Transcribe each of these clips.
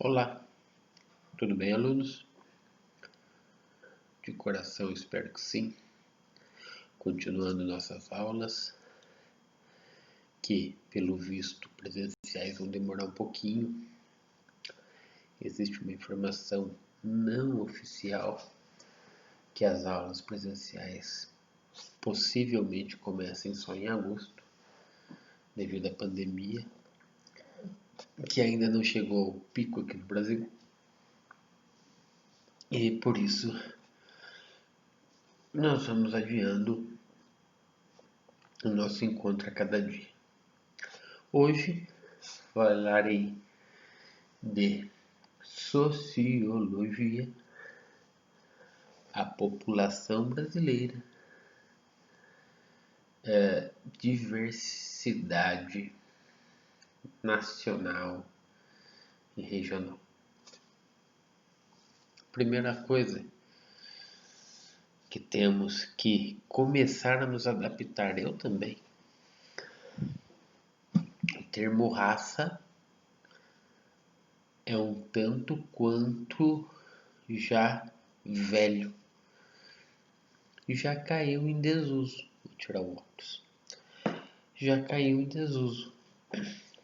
Olá, tudo bem, alunos? De coração, espero que sim. Continuando nossas aulas, que, pelo visto, presenciais vão demorar um pouquinho. Existe uma informação não oficial que as aulas presenciais possivelmente comecem só em agosto, devido à pandemia, que ainda não chegou ao pico aqui no Brasil. E por isso nós vamos adiando o nosso encontro a cada dia. Hoje falarei de sociologia, a população brasileira, diversidade nacional e regional. Primeira coisa que temos que começar a nos adaptar, eu também. O termo raça é um tanto quanto já velho. Já caiu em desuso. Vou tirar o óculos. Já caiu em desuso.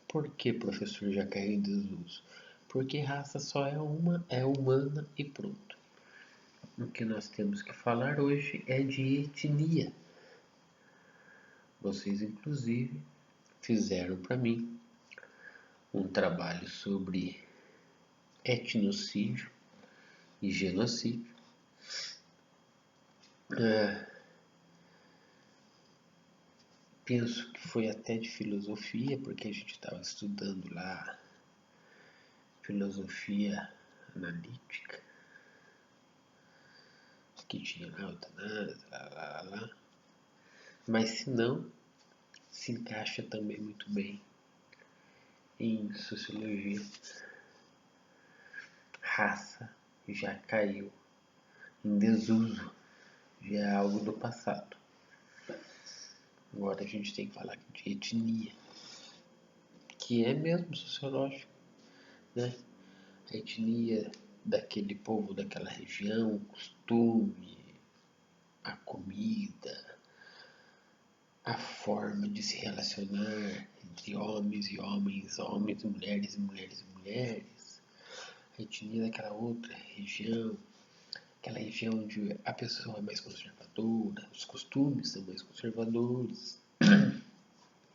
Por que, professor, já caiu em desuso? Porque raça só é uma, é humana e pronto. O que nós temos que falar hoje é de etnia. Vocês, inclusive, fizeram para mim um trabalho sobre etnocídio e genocídio. Penso que foi até de filosofia, porque a gente estava estudando lá filosofia analítica, que tinha lá eutanásia, lá. Mas se não, se encaixa também muito bem em sociologia. Raça já caiu em desuso, já é algo do passado. Agora a gente tem que falar de etnia, que é mesmo sociológico, né? A etnia daquele povo, daquela região, o costume, a comida, a forma de se relacionar entre homens e homens, homens e mulheres, mulheres e mulheres. A etnia daquela outra região, aquela região onde a pessoa é mais conservadora, os costumes são mais conservadores,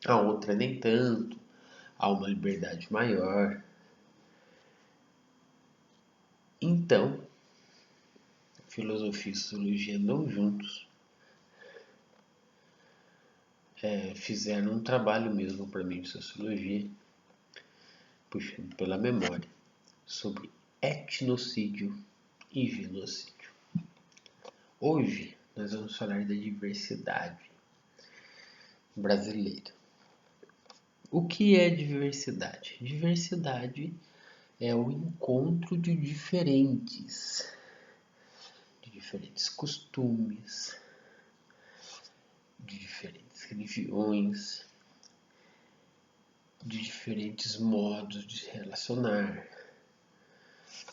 a outra nem tanto, há uma liberdade maior. Então, filosofia e sociologia andam juntos. Fizeram um trabalho mesmo para mim de sociologia, puxando pela memória, sobre etnocídio e genocídio. Hoje nós vamos falar da diversidade brasileira. O que é diversidade? Diversidade é o encontro de diferentes costumes, de diferentes religiões, de diferentes modos de se relacionar,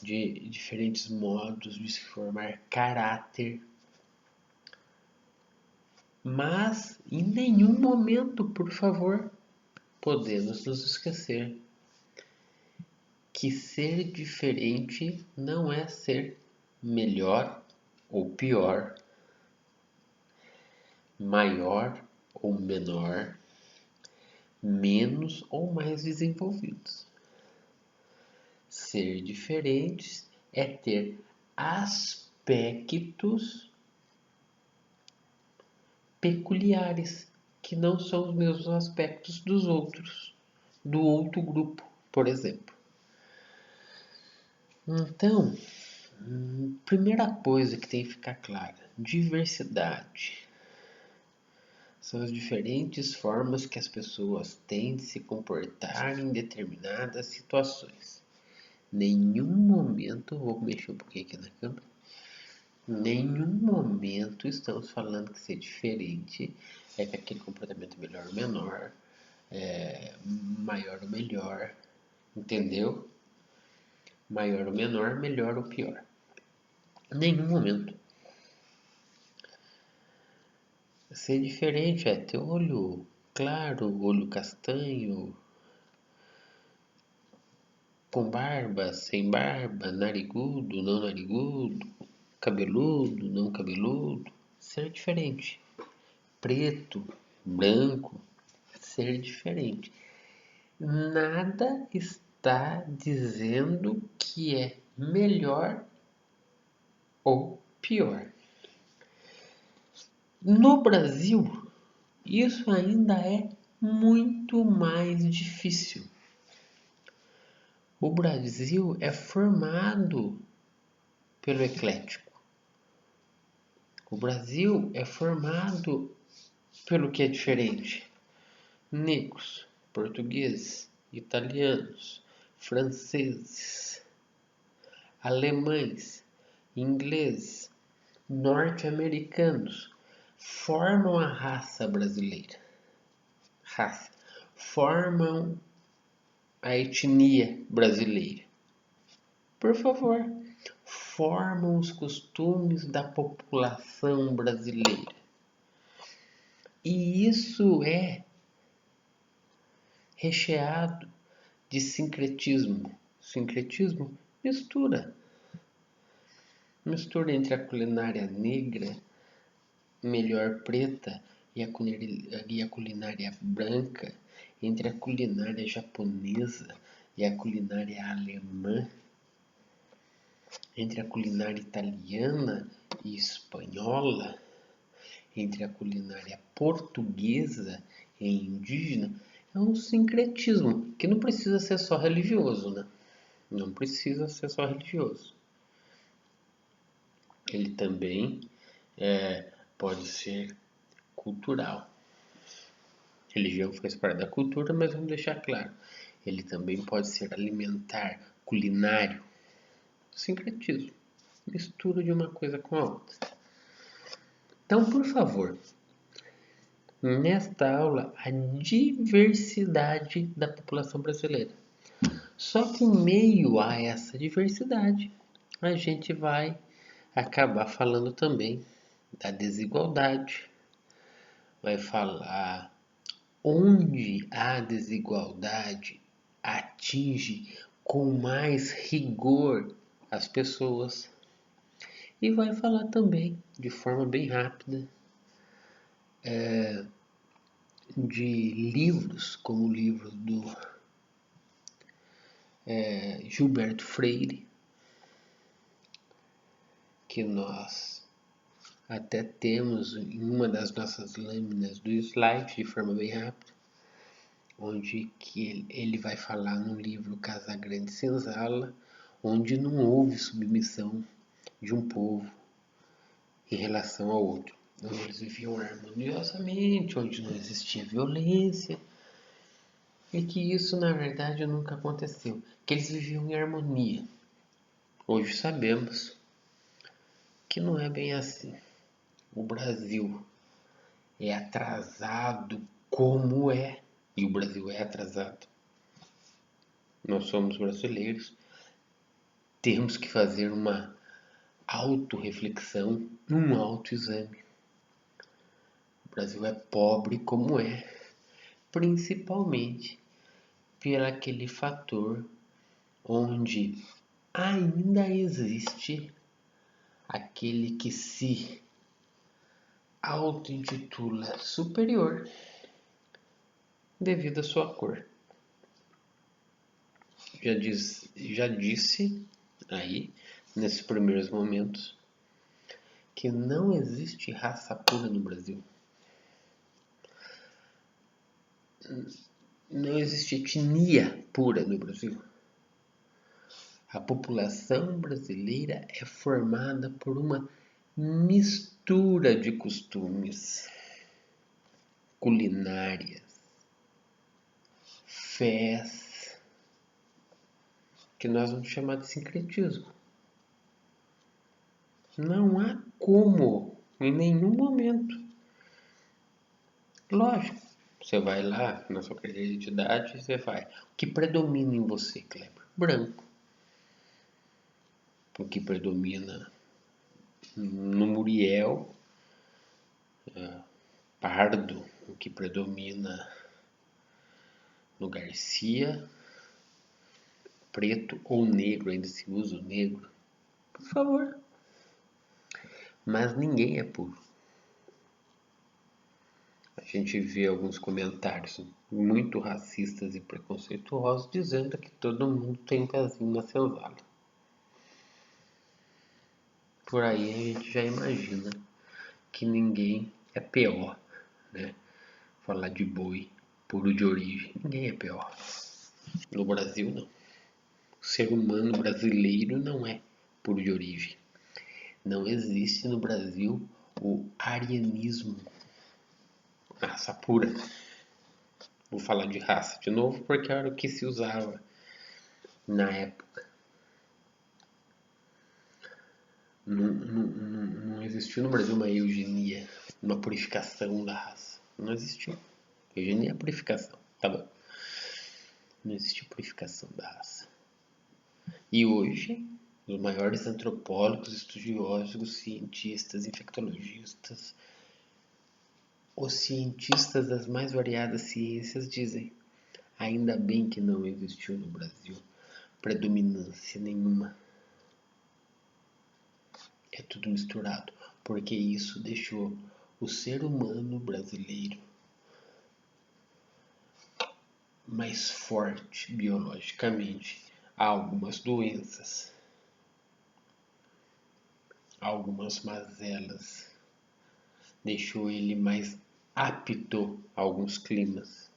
de diferentes modos de se formar caráter. Mas em nenhum momento, por favor, podemos nos esquecer que ser diferente não é ser melhor ou pior, maior ou menor, menos ou mais desenvolvidos. Ser diferentes é ter aspectos peculiares, que não são os mesmos aspectos dos outros, do outro grupo, por exemplo. Então, primeira coisa que tem que ficar clara: diversidade são as diferentes formas que as pessoas têm de se comportar em determinadas situações. Nenhum momento, vou mexer um pouquinho aqui na câmera, nenhum momento estamos falando que ser diferente é que aquele comportamento é melhor ou menor, maior ou melhor, entendeu? maior ou menor, melhor ou pior. Em nenhum momento. Ser diferente é ter olho claro, olho castanho, com barba, sem barba, narigudo, não narigudo, cabeludo, não cabeludo. Ser diferente. Preto, branco, ser diferente. Nada está dizendo que é melhor ou pior. No Brasil, isso ainda é muito mais difícil. O Brasil é formado pelo eclético. O Brasil é formado pelo que é diferente. Negros, portugueses, italianos, franceses, alemães, ingleses, norte-americanos formam a raça brasileira. Formam a etnia brasileira. Por favor, formam os costumes da população brasileira. E isso é recheado de sincretismo. Sincretismo, mistura. Mistura entre a culinária negra, melhor preta, e a culinária branca, entre a culinária japonesa e a culinária alemã, entre a culinária italiana e espanhola, entre a culinária portuguesa e indígena. É um sincretismo que não precisa ser só religioso, né? Não precisa ser só religioso. Ele também pode ser cultural. Religião faz parte da cultura, mas vamos deixar claro. Ele também pode ser alimentar, culinário. Sincretismo. Mistura de uma coisa com a outra. Então, por favor, nesta aula, a diversidade da população brasileira. Só que em meio a essa diversidade, a gente vai acabar falando também da desigualdade. Vai falar onde a desigualdade atinge com mais rigor as pessoas. E vai falar também, de forma bem rápida, de livros, como o livro do Gilberto Freire, que nós até temos em uma das nossas lâminas do slide, de forma bem rápida, onde que ele vai falar no livro Casagrande Senzala, onde não houve submissão de um povo em relação ao outro, onde eles viviam harmoniosamente, onde não existia violência, e que isso na verdade nunca aconteceu, que eles viviam em harmonia. Hoje sabemos que não é bem assim. O Brasil é atrasado como é, e o Brasil é atrasado. Nós somos brasileiros, temos que fazer uma autorreflexão, um autoexame. O Brasil é pobre como é, principalmente por aquele fator onde ainda existe aquele que se auto-intitula superior devido à sua cor. Já disse aí, nesses primeiros momentos, que não existe raça pura no Brasil. Não existe etnia pura no Brasil. A população brasileira é formada por uma mistura de costumes, culinárias, fés, que nós vamos chamar de sincretismo. Não há como, em nenhum momento. Lógico, você vai lá na sua carteira de identidade e você vai. O que predomina em você, Kleber? Branco. o que predomina no Muriel, pardo, o que predomina no Garcia, preto ou negro, ainda se usa o negro, por favor. Mas ninguém é puro. A gente vê alguns comentários muito racistas e preconceituosos dizendo que todo mundo tem um pezinho na senzala. Por aí a gente já imagina que ninguém é pior, né? Falar de boi puro de origem, ninguém é pior. No Brasil, não. O ser humano brasileiro não é puro de origem. Não existe no Brasil o arianismo, raça pura. Vou falar de raça de novo porque era o que se usava na época. Não existiu no Brasil uma eugenia, uma purificação da raça. Não existiu. Eugenia é purificação, tá bom. Não existiu purificação da raça. E hoje, os maiores antropólogos, estudiosos, cientistas, infectologistas, os cientistas das mais variadas ciências dizem: ainda bem que não existiu no Brasil predominância nenhuma. É tudo misturado, porque isso deixou o ser humano brasileiro mais forte biologicamente a algumas doenças, algumas mazelas, deixou ele mais apto a alguns climas,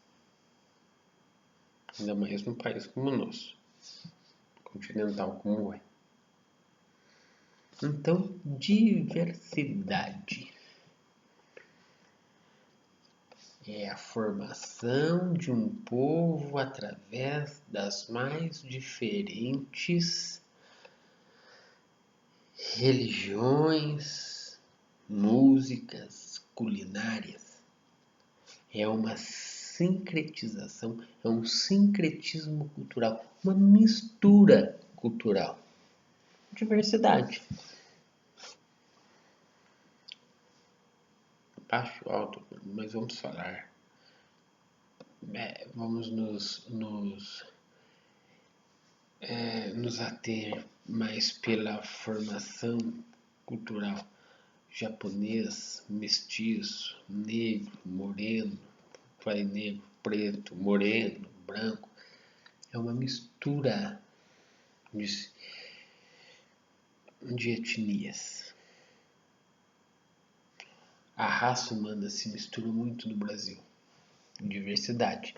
ainda mais num país como o nosso, continental como é. Então, diversidade é a formação de um povo através das mais diferentes religiões, músicas, culinárias. É uma sincretização, é um sincretismo cultural, uma mistura cultural. Diversidade. Baixo, alto, mas vamos falar. Vamos nos ater mais pela formação cultural japonês, mestiço, negro, moreno, vai negro, preto, moreno, branco. É uma mistura de etnias. A raça humana se mistura muito no Brasil. Diversidade.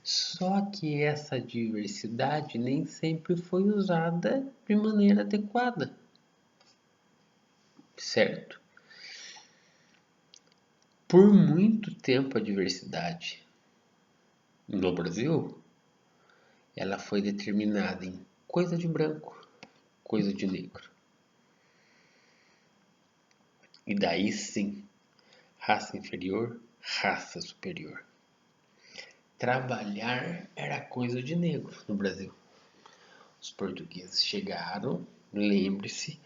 Só que essa diversidade nem sempre foi usada de maneira adequada. Certo? Por muito tempo a diversidade no Brasil, ela foi determinada em coisa de branco, coisa de negro. E daí sim, raça inferior, raça superior. Trabalhar era coisa de negro no Brasil. Os portugueses chegaram, lembre-se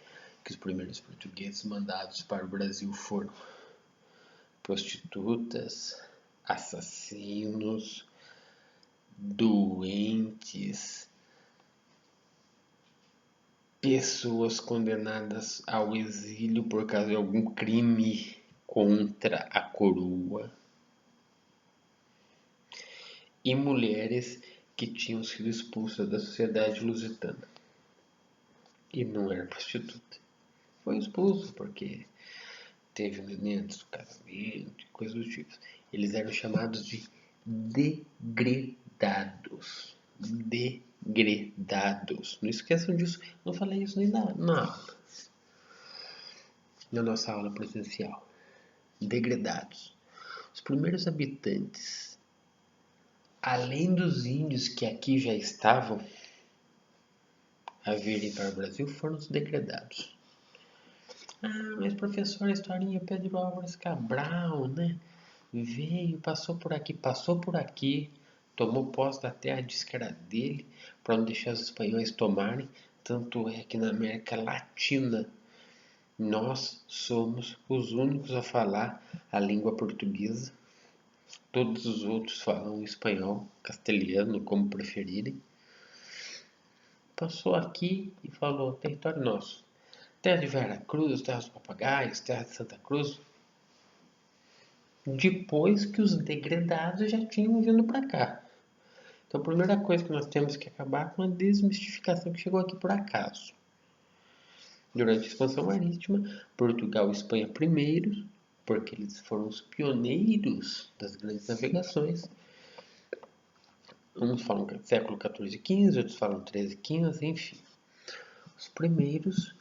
que os primeiros portugueses mandados para o Brasil foram prostitutas, assassinos, doentes, pessoas condenadas ao exílio por causa de algum crime contra a coroa e mulheres que tinham sido expulsas da sociedade lusitana e não era prostituta. Foi expulso porque teve neném antes do casamento, coisas do tipo. Eles eram chamados de degredados. Degredados. Não esqueçam disso. Não falei isso nem na aula. Na nossa aula presencial. Degredados. Os primeiros habitantes, além dos índios que aqui já estavam a virem para o Brasil, foram os degredados. Ah, mas professor, a historinha Pedro Álvares Cabral, né? Veio, passou por aqui, tomou posse da terra, disse que era dele, para não deixar os espanhóis tomarem, Tanto é que na América Latina nós somos os únicos a falar a língua portuguesa. Todos os outros falam espanhol, castelhano, como preferirem. Passou aqui e falou: território nosso. Terra de Vera Cruz, Terra dos Papagaios, Terra de Santa Cruz. Depois que os degredados já tinham vindo para cá. Então a primeira coisa que nós temos que acabar com a desmistificação que chegou aqui por acaso. Durante a expansão marítima, Portugal e Espanha primeiros, porque eles foram os pioneiros das grandes navegações. Uns falam que é século XIV e XV, outros falam XIII e XV, enfim. Os primeiros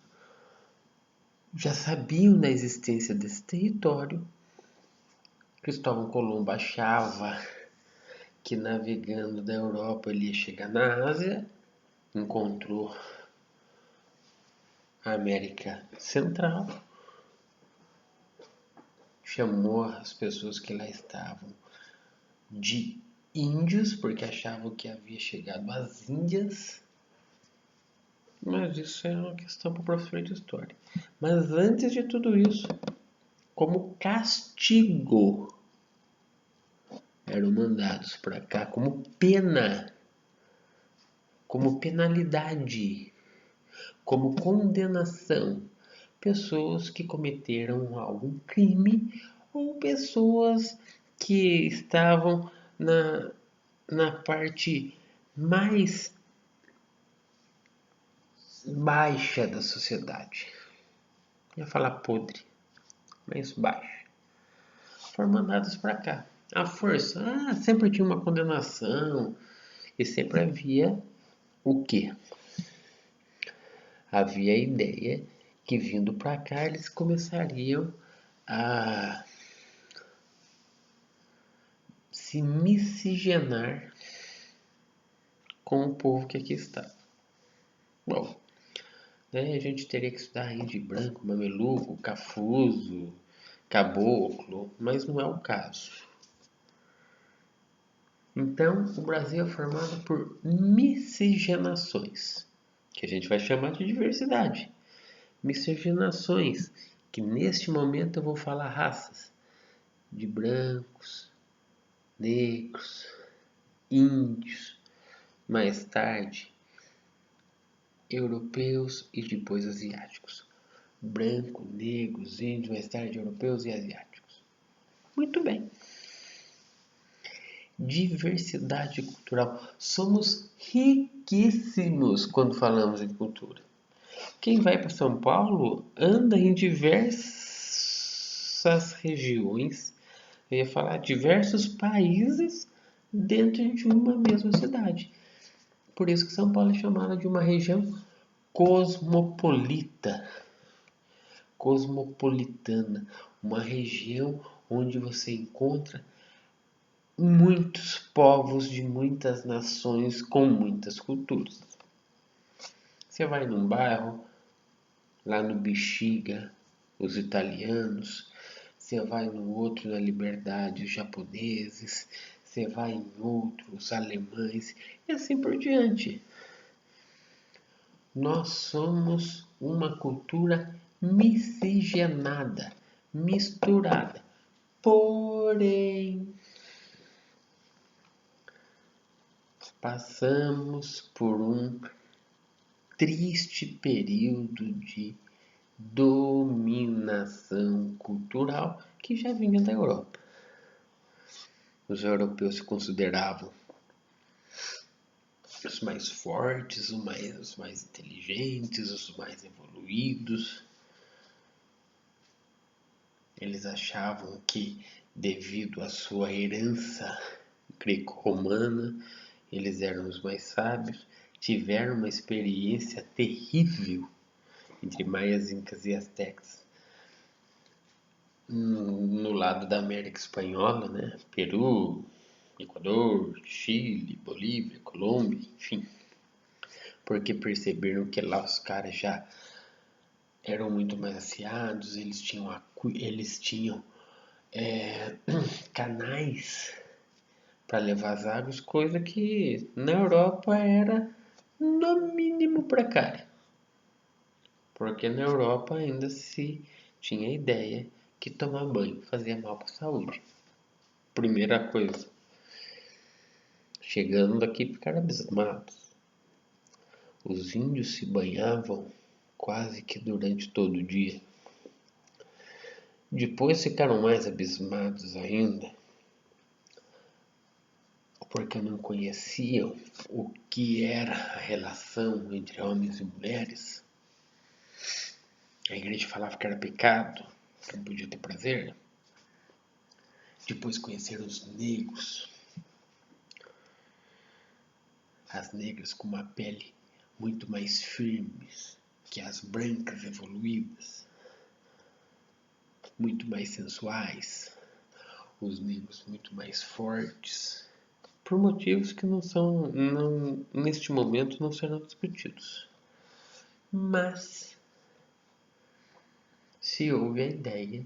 já sabiam da existência desse território. Cristóvão Colombo achava que navegando da Europa ele ia chegar na Ásia, encontrou a América Central, chamou as pessoas que lá estavam de índios, porque achavam que havia chegado às Índias, mas isso é uma questão para o professor de história. Mas antes de tudo isso, como castigo, eram mandados para cá como pena, como penalidade, como condenação, pessoas que cometeram algum crime ou pessoas que estavam na parte mais baixa da sociedade. Eu ia falar podre, mais baixa. Foram mandados para cá. A força, sempre tinha uma condenação e sempre havia o quê? Havia a ideia que vindo para cá eles começariam a se miscigenar com o povo que aqui estava. Bom, a gente teria que estudar índio branco, mameluco, cafuso, caboclo, mas não é o caso. Então, o Brasil é formado por miscigenações, que a gente vai chamar de diversidade. Miscigenações, que neste momento eu vou falar raças de brancos, negros, índios, mais tarde europeus e depois asiáticos. Branco, negros, índios, mais tarde europeus e asiáticos. Muito bem. Diversidade cultural. Somos riquíssimos quando falamos em cultura. Quem vai para São Paulo anda em diversas regiões, eu ia falar diversos países dentro de uma mesma cidade. Por isso que São Paulo é chamada de uma região cosmopolita, cosmopolitana, uma região onde você encontra muitos povos de muitas nações com muitas culturas. Você vai num bairro, lá no Bexiga, os italianos, você vai no outro na Liberdade, os japoneses, você vai em outro, os alemães, e assim por diante. Nós somos uma cultura miscigenada, misturada. Porém, passamos por um triste período de dominação cultural que já vinha da Europa. Os europeus se consideravam os mais fortes, os mais inteligentes, os mais evoluídos. Eles achavam que, devido à sua herança greco-romana, eles eram os mais sábios. Tiveram uma experiência terrível entre maias, incas e astecas no lado da América Espanhola, né? Peru, Equador, Chile, Bolívia, Colômbia, enfim. Porque perceberam que lá os caras já eram muito mais aciados, eles tinham canais para levar as águas, coisa que na Europa era no mínimo precária. Porque na Europa ainda se tinha a ideia que tomar banho fazia mal para a saúde. Primeira coisa, chegando aqui ficaram abismados. Os índios se banhavam quase que durante todo o dia. Depois ficaram mais abismados ainda, porque não conheciam o que era a relação entre homens e mulheres. A igreja falava que era pecado, que não podia ter prazer. Depois conheceram os negros, as negras com uma pele muito mais firme que as brancas evoluídas, muito mais sensuais, os negros muito mais fortes, por motivos que neste momento não serão discutidos. Mas se houve a ideia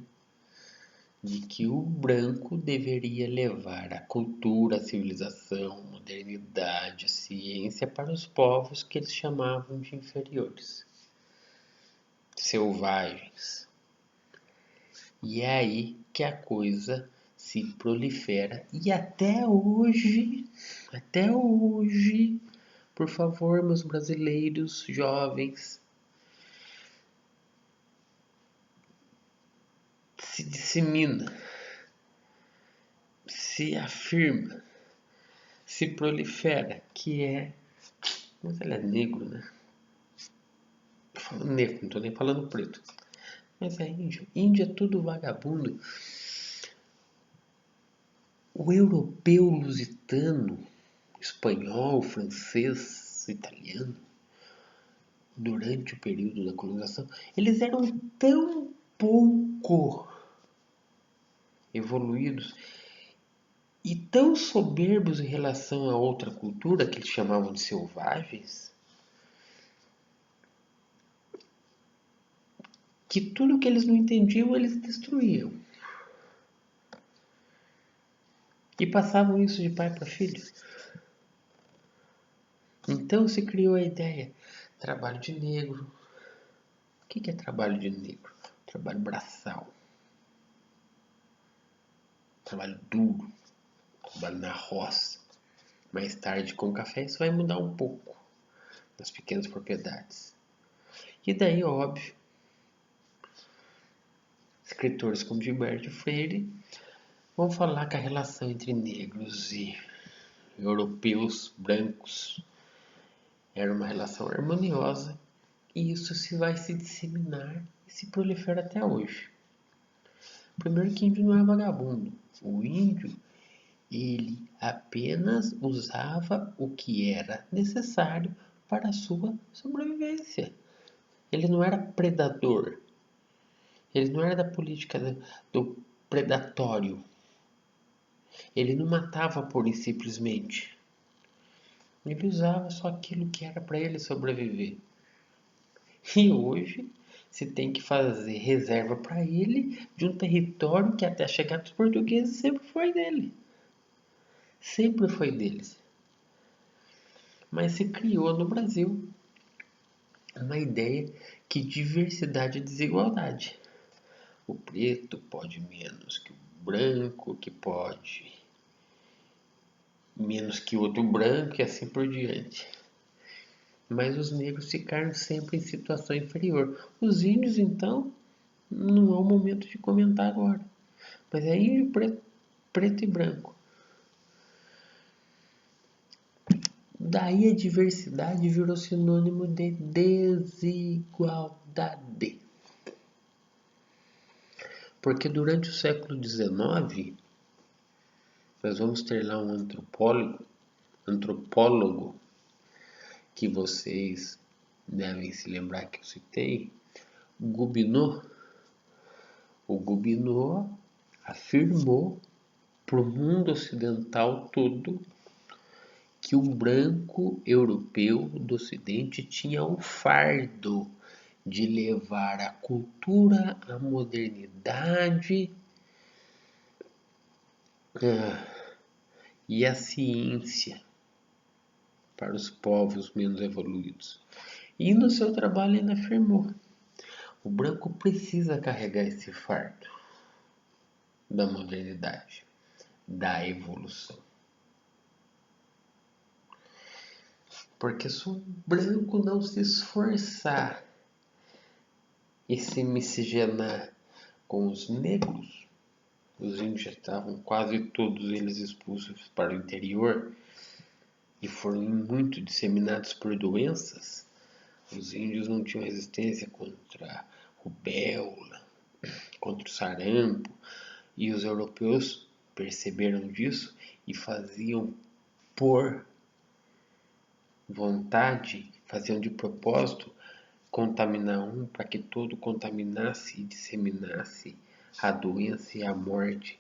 de que o branco deveria levar a cultura, a civilização, a modernidade, a ciência para os povos que eles chamavam de inferiores, selvagens. E é aí que a coisa se prolifera. E até hoje, por favor, meus brasileiros jovens, se dissemina, se afirma, se prolifera, que é... Mas ele é negro, né? Eu falo negro, não tô nem falando preto. Mas é índio. Índio é tudo vagabundo. O europeu lusitano, espanhol, francês, italiano, durante o período da colonização, eles eram tão pouco evoluídos e tão soberbos em relação a outra cultura, que eles chamavam de selvagens, que tudo que eles não entendiam, eles destruíam. E passavam isso de pai para filho. Então se criou a ideia, trabalho de negro. O que é trabalho de negro? Trabalho braçal. Trabalho duro. Trabalho na roça. Mais tarde, com o café, isso vai mudar um pouco nas pequenas propriedades. E daí, óbvio, escritores como Gilberto Freire vão falar que a relação entre negros e europeus brancos era uma relação harmoniosa, e isso vai se disseminar e se prolifera até hoje. Primeiro que índio não é vagabundo. O índio, ele apenas usava o que era necessário para a sua sobrevivência. Ele não era predador. Ele não era da política do predatório. Ele não matava pura e simplesmente. Ele usava só aquilo que era para ele sobreviver. E hoje se tem que fazer reserva para ele de um território que até chegar dos portugueses sempre foi dele. Sempre foi deles. Mas se criou no Brasil uma ideia que diversidade é desigualdade. O preto pode menos que o branco, que pode menos que o outro branco e assim por diante. Mas os negros ficaram sempre em situação inferior. Os índios, então, não é o momento de comentar agora. Mas é índio, preto e branco. Daí a diversidade virou sinônimo de desigualdade. Porque durante o século XIX, nós vamos ter lá um antropólogo que vocês devem se lembrar que eu citei, Gobineau. O Gobineau afirmou para o mundo ocidental todo que o branco europeu do Ocidente tinha o fardo de levar a cultura, a modernidade e a ciência para os povos menos evoluídos. E no seu trabalho ele afirmou O branco precisa carregar esse fardo da modernidade, da evolução. Porque se o branco não se esforçar e se miscigenar com os negros, os índios já estavam quase todos eles expulsos para o interior e foram muito disseminados por doenças. Os índios não tinham resistência contra a rubéola, contra o sarampo, e os europeus perceberam disso e faziam por vontade, faziam de propósito contaminar um para que todo contaminasse e disseminasse a doença e a morte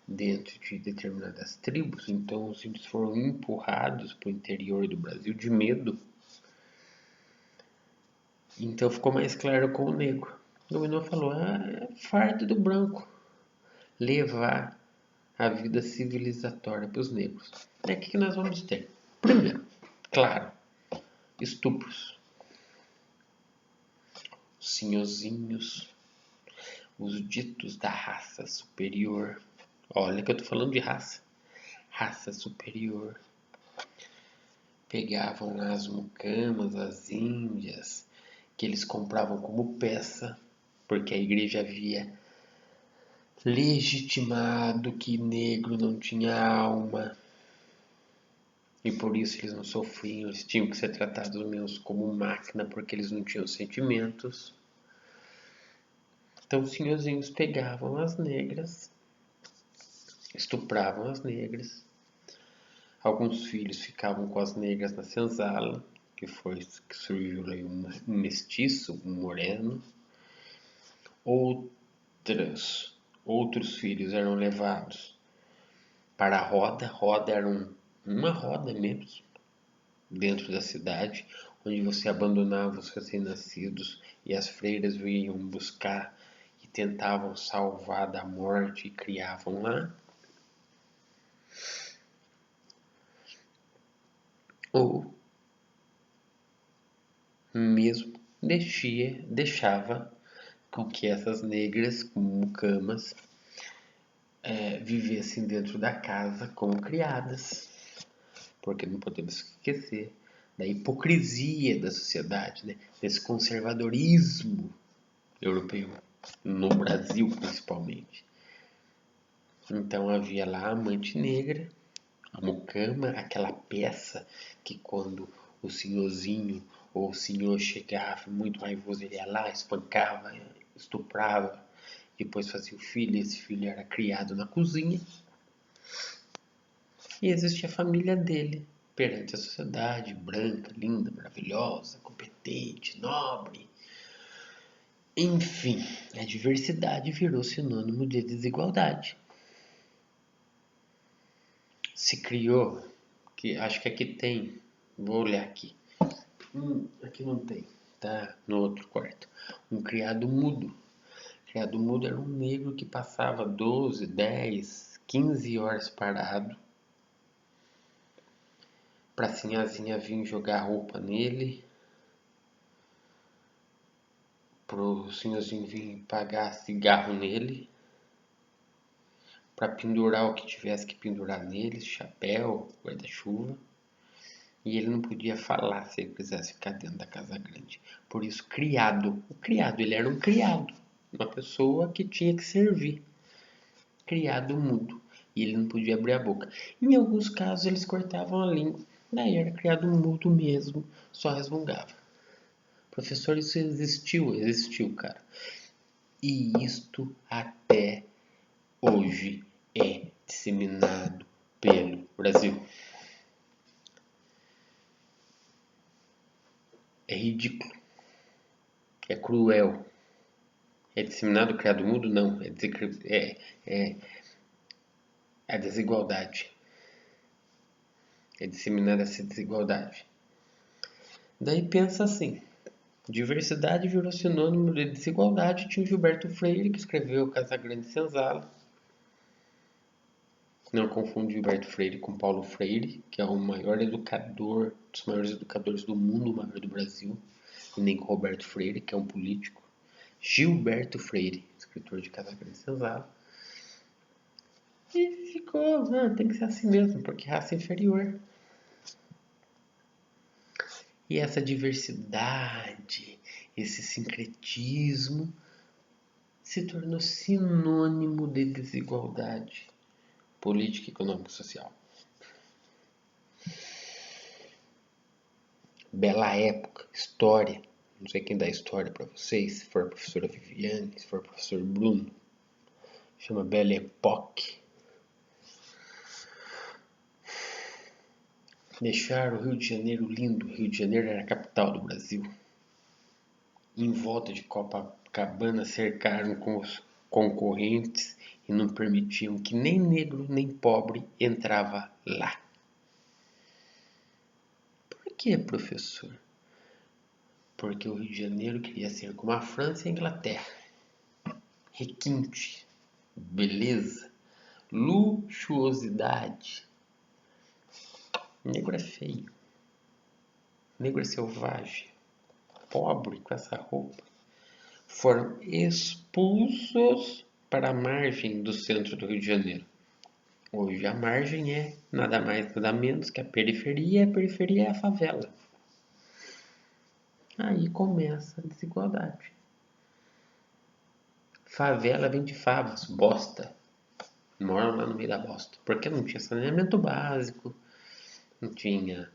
dentro de determinadas tribos. Então os índios foram empurrados para o interior do Brasil de medo. Então ficou mais claro com o negro. O dominó falou: é fardo do branco levar a vida civilizatória para os negros. É o que nós vamos ter? Primeiro, claro, estupros. Os senhorzinhos, os ditos da raça superior. Olha que eu tô falando de raça. Raça superior. Pegavam lá as mucamas, as índias, que eles compravam como peça, porque a igreja havia legitimado que negro não tinha alma. E por isso eles não sofriam, eles tinham que ser tratados menos como máquina, porque eles não tinham sentimentos. Então os senhorzinhos pegavam as negras, estupravam as negras. Alguns filhos ficavam com as negras na senzala, que foi que surgiu aí um mestiço, um moreno. Outros filhos eram levados para a roda. Roda era uma roda mesmo, dentro da cidade, onde você abandonava os recém-nascidos e as freiras vinham buscar e tentavam salvar da morte e criavam lá. Ou mesmo deixava com que essas negras, como mucamas, vivessem dentro da casa como criadas. Porque não podemos esquecer da hipocrisia da sociedade, né? Desse conservadorismo europeu, no Brasil principalmente. Então havia lá a amante negra, a mucama, aquela peça que quando o senhorzinho ou o senhor chegava muito raivoso, ele ia lá, espancava, estuprava, depois fazia o filho, esse filho era criado na cozinha. E existia a família dele perante a sociedade, branca, linda, maravilhosa, competente, nobre. Enfim, a diversidade virou sinônimo de desigualdade. Se criou, que acho que aqui tem, vou olhar aqui. Aqui não tem, tá no outro quarto. Um criado mudo. Criado mudo era um negro que passava 12, 10, 15 horas parado pra sinhazinha vir jogar roupa nele, pro senhorzinho vir pagar cigarro nele, pra pendurar o que tivesse que pendurar nele, chapéu, guarda-chuva. E ele não podia falar se ele quisesse ficar dentro da casa grande. Por isso, criado. O criado, ele era um criado. Uma pessoa que tinha que servir. Criado mudo. E ele não podia abrir a boca. Em alguns casos, eles cortavam a língua. Daí era criado mudo mesmo. Só resmungava. Professor, isso existiu, cara. E isto até hoje é disseminado pelo Brasil. É ridículo. É cruel. É disseminado, criado mudo? Não. É a desigualdade. É disseminada essa desigualdade. Daí pensa assim. Diversidade virou sinônimo de desigualdade. Tinha o Gilberto Freire, que escreveu Casagrande Senzala. Não confunde Gilberto Freire com Paulo Freire, que é o maior educador, dos maiores educadores do mundo, o maior do Brasil. E nem com Roberto Freire, que é um político. Gilberto Freire, escritor de Casaca de Senzala. E ficou, tem que ser assim mesmo, porque raça inferior. E essa diversidade, esse sincretismo, se tornou sinônimo de desigualdade política, econômica e social. Bela época, história. Não sei quem dá história para vocês, se for a professora Viviane, se for o professor Bruno. Chama Belle Époque. Deixaram o Rio de Janeiro lindo. O Rio de Janeiro era a capital do Brasil. Em volta de Copacabana cercaram com os concorrentes e não permitiam que nem negro nem pobre entrava lá. Por que, professor? Porque o Rio de Janeiro queria ser como a França e a Inglaterra. Requinte, beleza, luxuosidade. Negro é feio. Negro é selvagem. Pobre com essa roupa. Foram expulsos para a margem do centro do Rio de Janeiro. Hoje a margem é nada mais nada menos que a periferia é a favela. Aí começa a desigualdade. Favela vem de favas, bosta. Moram lá no meio da bosta. Porque não tinha saneamento básico, não tinha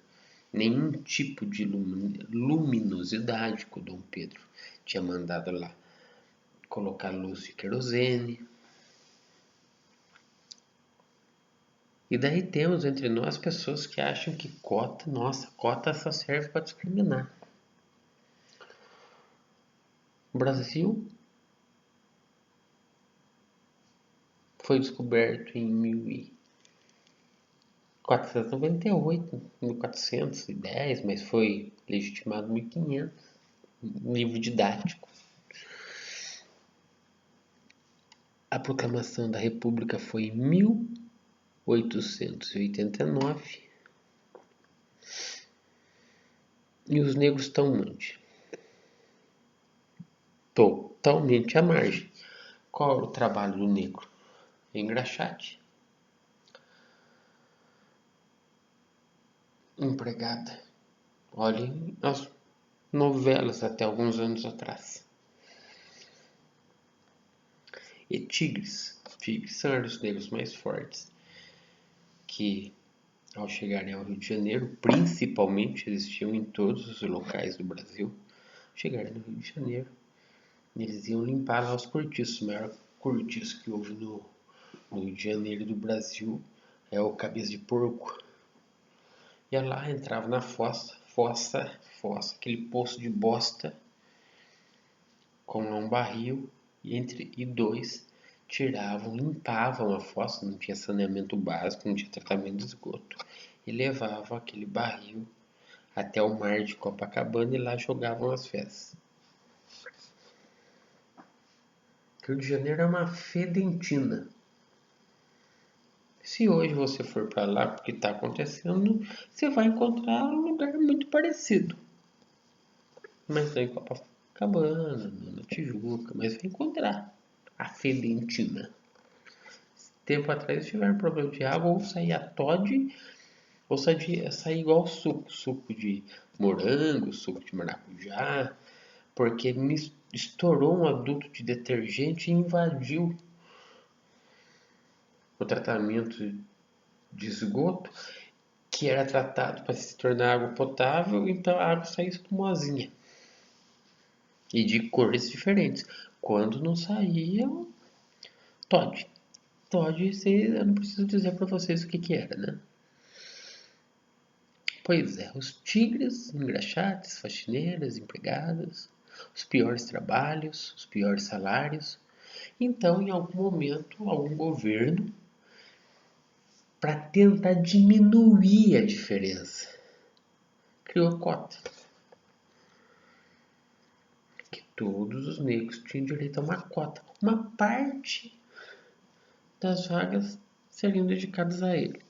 nenhum tipo de luminosidade que o Dom Pedro tinha mandado lá colocar luz de querosene. E daí temos entre nós pessoas que acham que cota só serve para discriminar. O Brasil foi descoberto em 1498, 1410, mas foi legitimado em 1500. Um livro didático. A proclamação da República foi em 1889. E os negros estão onde? Totalmente à margem. Qual é o trabalho do negro? Engraxate. Empregada. Olhem as novelas até alguns anos atrás. E tigres. Tigres são os negros mais fortes que, ao chegarem ao Rio de Janeiro, principalmente existiam em todos os locais do Brasil. Chegaram no Rio de Janeiro, eles iam limpar lá os cortiços. O maior cortiço que houve no Rio de Janeiro do Brasil é o Cabeça de Porco. Ia lá, entrava na fossa, aquele poço de bosta com um barril e dois tiravam, limpavam a fossa, não tinha saneamento básico, não tinha tratamento de esgoto, e levavam aquele barril até o mar de Copacabana e lá jogavam as fezes. Rio de Janeiro é uma fedentina. Se hoje você for para lá, porque está acontecendo, você vai encontrar um lugar muito parecido. Mas não em Copacabana, não na Tijuca, mas vai encontrar a fedentina. Tempo atrás tiveram problema de água, ou saía Toddy, ou saía igual suco de morango, suco de maracujá, porque estourou um adulto de detergente e invadiu o tratamento de esgoto, que era tratado para se tornar água potável, então a água saía espumosinha e de cores diferentes. Quando não saía Toddy. Toddy, eu não preciso dizer para vocês o que era, né? Pois é, os tigres, engraxates, faxineiras, empregadas, os piores trabalhos, os piores salários. Então, em algum momento, algum governo, para tentar diminuir a diferença, criou cota. Que todos os negros tinham direito a uma cota. Uma parte das vagas seriam dedicadas a ele.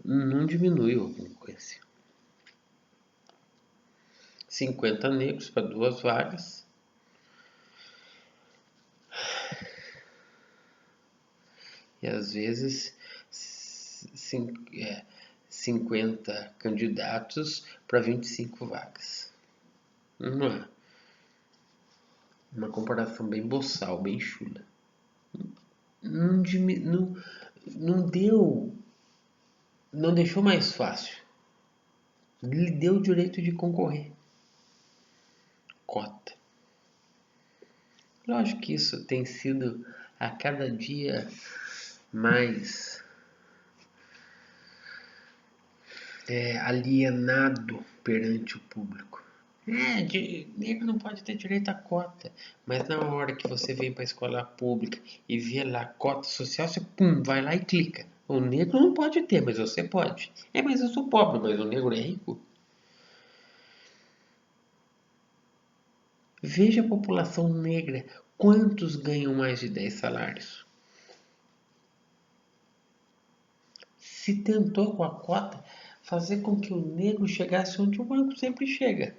Não diminuiu a concorrência. 50 negros para 2 vagas. às vezes 50 candidatos para 25 vagas. Não é? Uma comparação bem boçal, bem chula. Não, não deu, não deixou mais fácil. Lhe deu o direito de concorrer. Cota. Lógico que isso tem sido a cada dia mais alienado perante o público. Negro não pode ter direito à cota. Mas na hora que você vem para a escola pública e vê lá cota social, você vai lá e clica. O negro não pode ter, mas você pode. Mas eu sou pobre, mas o negro é rico. Veja a população negra. Quantos ganham mais de 10 salários? Se tentou com a cota fazer com que o negro chegasse onde o branco sempre chega.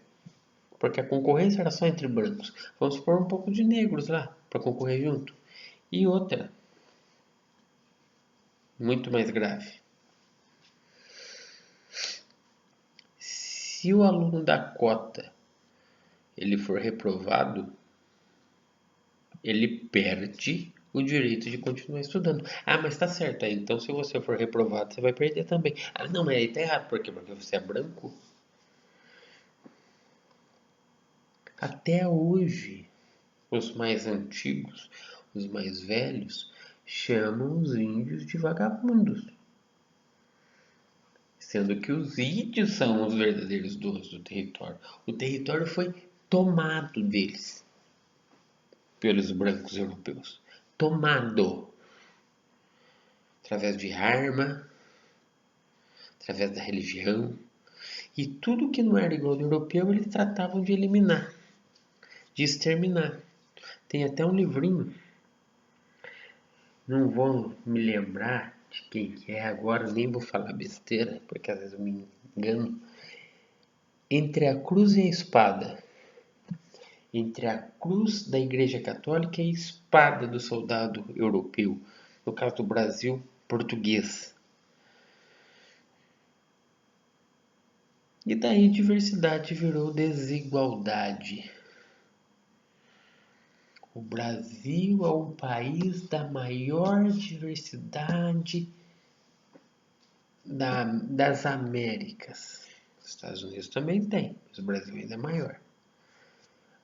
Porque a concorrência era só entre brancos. Vamos pôr um pouco de negros lá para concorrer junto. E outra, muito mais grave. Se o aluno da cota ele for reprovado, ele perde o direito de continuar estudando. Mas tá certo aí. Então, se você for reprovado, você vai perder também. Não, mas aí tá errado. Por quê? Porque você é branco. Até hoje, os mais antigos, os mais velhos, chamam os índios de vagabundos. Sendo que os índios são os verdadeiros donos do território. O território foi tomado deles pelos brancos europeus. Tomado. Através de arma, através da religião. E tudo que não era igual ao europeu, eles tratavam de eliminar, de exterminar. Tem até um livrinho, não vou me lembrar de quem que é agora, nem vou falar besteira, porque às vezes eu me engano. Entre a cruz e a espada. Entre a cruz da Igreja Católica e a espada do soldado europeu. No caso do Brasil, português. E daí diversidade virou desigualdade. O Brasil é o país da maior diversidade das Américas. Os Estados Unidos também tem, mas o Brasil ainda é maior.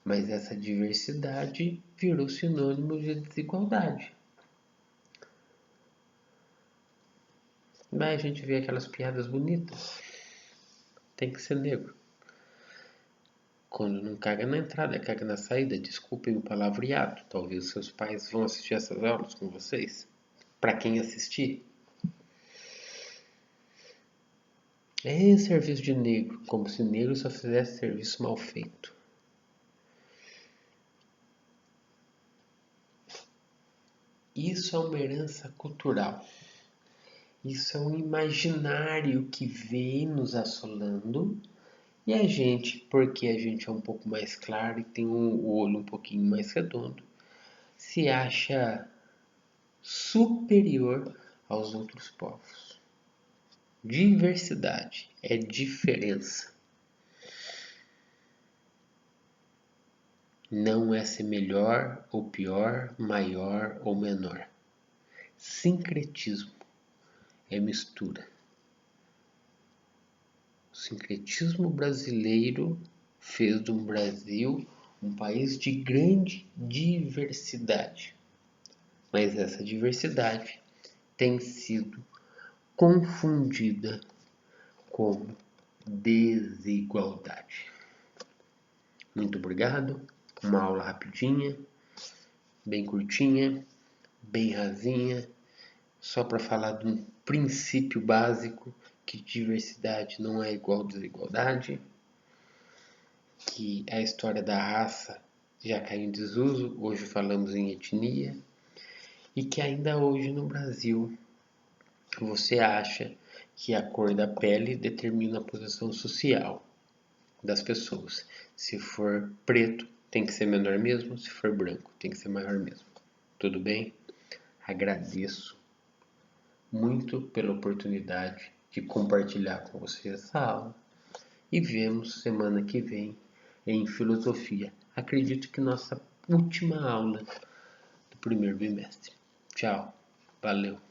Mas essa diversidade virou sinônimo de desigualdade. Mas a gente vê aquelas piadas bonitas. Tem que ser negro. Quando não caga na entrada, caga na saída. Desculpem o palavreado. Talvez seus pais vão assistir essas aulas com vocês. Para quem assistir. Serviço de negro. Como se negro só fizesse serviço mal feito. Isso é uma herança cultural. Isso é um imaginário que vem nos assolando. E a gente, porque a gente é um pouco mais claro e tem o olho um pouquinho mais redondo, se acha superior aos outros povos. Diversidade é diferença. Não é ser melhor ou pior, maior ou menor. Sincretismo é mistura. O sincretismo brasileiro fez do Brasil um país de grande diversidade. Mas essa diversidade tem sido confundida com desigualdade. Muito obrigado. Uma aula rapidinha, bem curtinha, bem rasinha, só para falar de um princípio básico que diversidade não é igual a desigualdade, que a história da raça já caiu em desuso, hoje falamos em etnia, e que ainda hoje no Brasil você acha que a cor da pele determina a posição social das pessoas. Se for preto, tem que ser menor mesmo, se for branco, tem que ser maior mesmo. Tudo bem? Agradeço muito pela oportunidade de compartilhar com você essa aula e vemos semana que vem em filosofia. Acredito que nossa última aula do primeiro bimestre. Tchau, valeu!